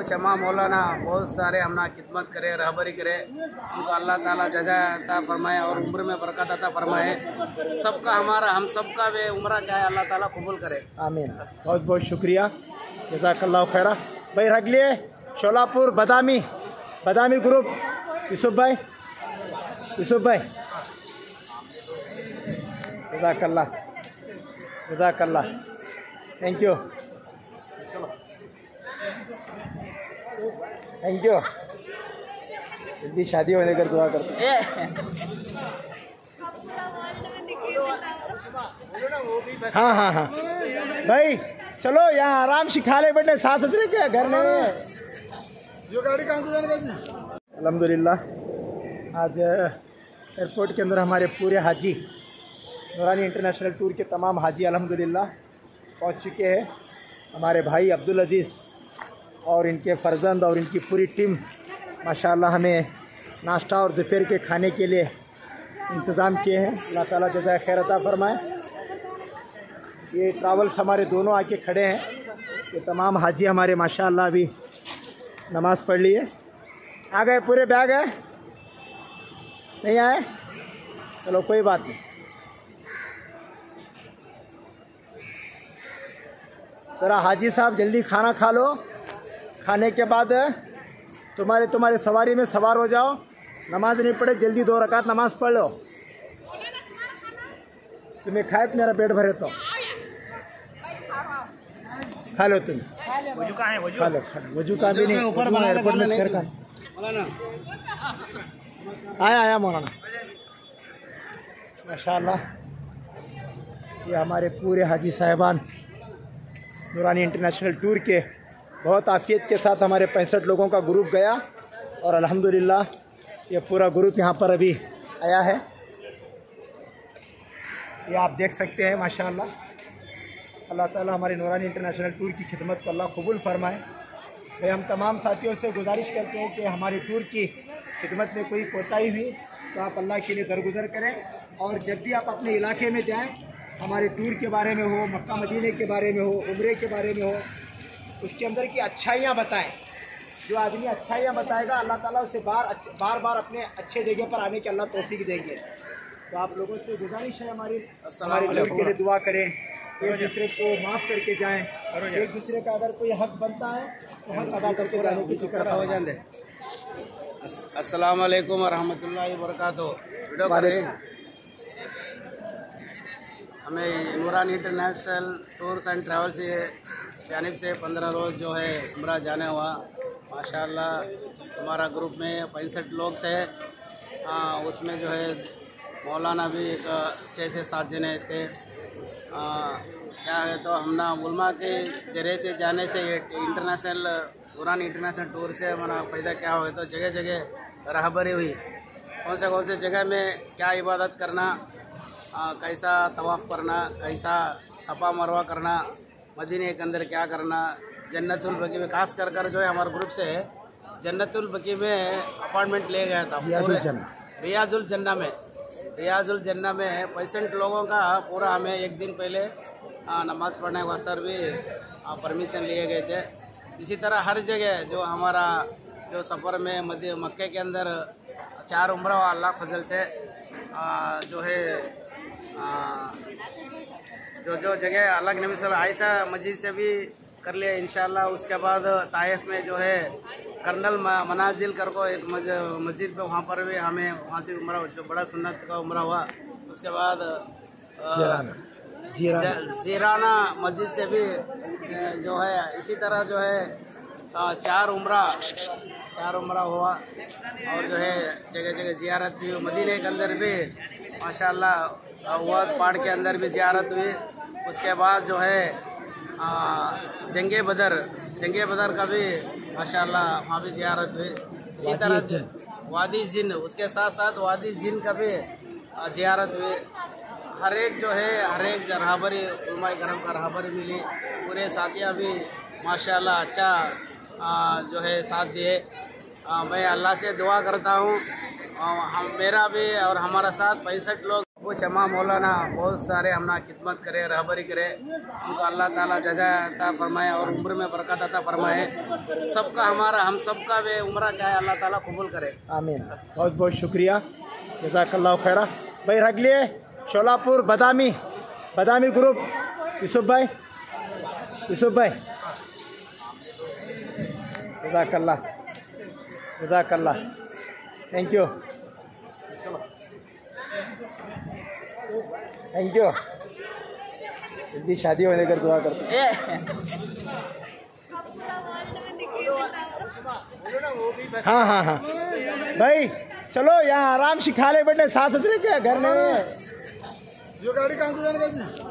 आपको शमा मौलाना बहुत सारे हमना खिदमत करे, रहबरी करे, उनको अल्लाह ताला जजा अता फरमाए और उम्र में बरकत अता फरमाए। सबका हमारा हम सबका वे उम्र चाहे अल्लाह ताला कबूल करे, आमीन। बहुत बहुत शुक्रिया, जज़ाकल्लाह खैरा। भाई रगलिए शोलापुर बदामी ग्रुप, यूसुफ भाई जज़ाकल्लाह, थैंक यू। जल्दी शादी होने कर दुआ करते हैं। हाँ भाई चलो यहाँ आराम से खा ले बेटे, साथ ससुरे के घर नहीं है। जो गाड़ी कहाँ से जाने अल्हम्दुलिल्लाह आज एयरपोर्ट के अंदर हमारे पूरे हाजी नूरानी इंटरनेशनल टूर के तमाम हाजी अल्हम्दुलिल्लाह पहुँच चुके हैं। हमारे भाई अब्दुल अजीज़ और इनके फ़र्जंद और इनकी पूरी टीम माशाअल्लाह हमें नाश्ता और दोपहर के खाने के लिए इंतज़ाम किए हैं। अल्लाह ताला जज़ाए खैर अता फरमाए। ये ट्रैवल्स हमारे दोनों आके खड़े हैं। ये तमाम हाजी हमारे माशाअल्लाह अभी नमाज़ पढ़ लिए, आ गए, पूरे बैग है, नहीं आए, चलो कोई बात नहीं। ज़रा हाजी साहब जल्दी खाना खा लो, खाने के बाद तुम्हारे सवारी में सवार हो जाओ, नमाज नहीं पढ़े जल्दी 2 रकात नमाज पढ़ लो। तुम्हें खाए तो मेरा पेट भरे तो खा लो, तुम खा लो। वजू का भी नहीं, एयरपोर्ट में खैर खा आया मौलाना माशाअल्लाह। ये हमारे पूरे हाजी साहिबान नूरानी इंटरनेशनल टूर के बहुत आफियत के साथ हमारे 65 लोगों का ग्रुप गया और अल्हम्दुलिल्लाह ये पूरा ग्रुप यहाँ पर अभी आया है। ये आप देख सकते हैं माशाअल्लाह। अल्लाह ताला हमारे नूरानी इंटरनेशनल टूर की खिदमत को अल्लाह कबूल फरमाए। भाई हम तमाम साथियों से गुजारिश करते हैं कि हमारी टूर की खिदमत में कोई कोताही हुई तो आप अल्लाह के लिए दरगुजर करें, और जब भी आप अपने इलाके में जाएँ, हमारे टूर के बारे में हो, मक्का मदीने के बारे में हो, उम्रे के बारे में हो, उसके अंदर की अच्छाइयाँ बताएं। जो आदमी अच्छाइयाँ बताएगा अल्लाह ताला उसे बार बार अपने अच्छे जगह पर आने की अल्लाह तौफीक देंगे। तो आप लोगों से गुजारिश है हमारे टूर के लिए दुआ करें, एक दूसरे को माफ़ करके जाएं, एक दूसरे का अगर कोई हक बनता है तो हक अदा करके जाने की फिक्र हो जाए। अस्सलाम वालेकुम रहमतुल्लाहि व बरकातहू। हमें नूरानी इंटरनेशनल टूर्स एंड ट्रैवल से जानिब से 15 रोज़ जो है उम्रा जाने हुआ। माशाअल्लाह हमारा ग्रुप में 65 लोग थे। उसमें जो है मौलाना भी 6 से 7 जने थे। क्या है तो हमना उलमा के जरिए से जाने से ये इंटरनेशनल नूरानी इंटरनेशनल टूर से हमारा फ़ायदा क्या हुआ तो जगह जगह रहबरी हुई, कौन से जगह में क्या इबादत करना, कैसा तवाफ़ करना, कैसा सफ़ा मरवा करना, मदीने के अंदर क्या करना, जन्नतुल बकी में खास कर जो है हमारे ग्रुप से जन्नतुल बकी में अपार्टमेंट ले गया था रियाजुल जन्ना में 65 लोगों का पूरा हमें एक दिन पहले नमाज़ पढ़ने के वास्ते भी परमिशन लिए गए थे। इसी तरह हर जगह जो हमारा जो सफ़र में मक्के के अंदर 4 उम्रा अल्लाह फजल से जो है जो जगह अलग नबी सल्लल्लाहु अलैहि वसल्लम आयशा मस्जिद से भी कर लिया इंशाअल्लाह। उसके बाद ताइफ में जो है कर्नल मनाजिल कर को एक मस्जिद पे वहाँ पर भी हमें वहाँ से उम्रा जो बड़ा सुन्नत का उम्रा हुआ। उसके बाद जीराना मस्जिद से भी जो है इसी तरह जो है 4 उम्रा हुआ। और जो है जगह जगह जियारत भी हुई, मदीने के अंदर भी माशाअल्लाह हुआ, पहाड़ के अंदर भी जियारत हुई। उसके बाद जो है जंगे बदर का भी माशाअल्लाह वहाँ भी जियारत हुई। इसी तरह वादी जिन, उसके साथ साथ वादी जिन का भी जियारत हुई। हर एक जो है हर एक रहबरी उलमाए करम का रहबरी मिली। पूरे साथियाँ भी माशाअल्लाह अच्छा जो है साथ दिए। मैं अल्लाह से दुआ करता हूँ मेरा भी और हमारा साथ 65 लोग आपको शमा मौलाना बहुत सारे हमना खिदमत करे, रहबरी करे, उनको अल्लाह ताला जजा अता फरमाए और उम्र में बरकत अता फरमाए। सबका हमारा हम सबका वे उम्र चाहे अल्लाह ताला कबूल करे, आमीन। बहुत बहुत शुक्रिया, जज़ाकल्लाह खैरा। भाई रख लिए शोलापुर बादामी ग्रुप, यूसुफ भाई जज़ाकल्लाह, थैंक यू। जल्दी शादी होने कर दुआ करते हैं। हाँ भाई चलो यहाँ आराम से खा ले बेटे, सास ससुर के घर नहीं है। ये गाड़ी कहाँ को जाने का जी?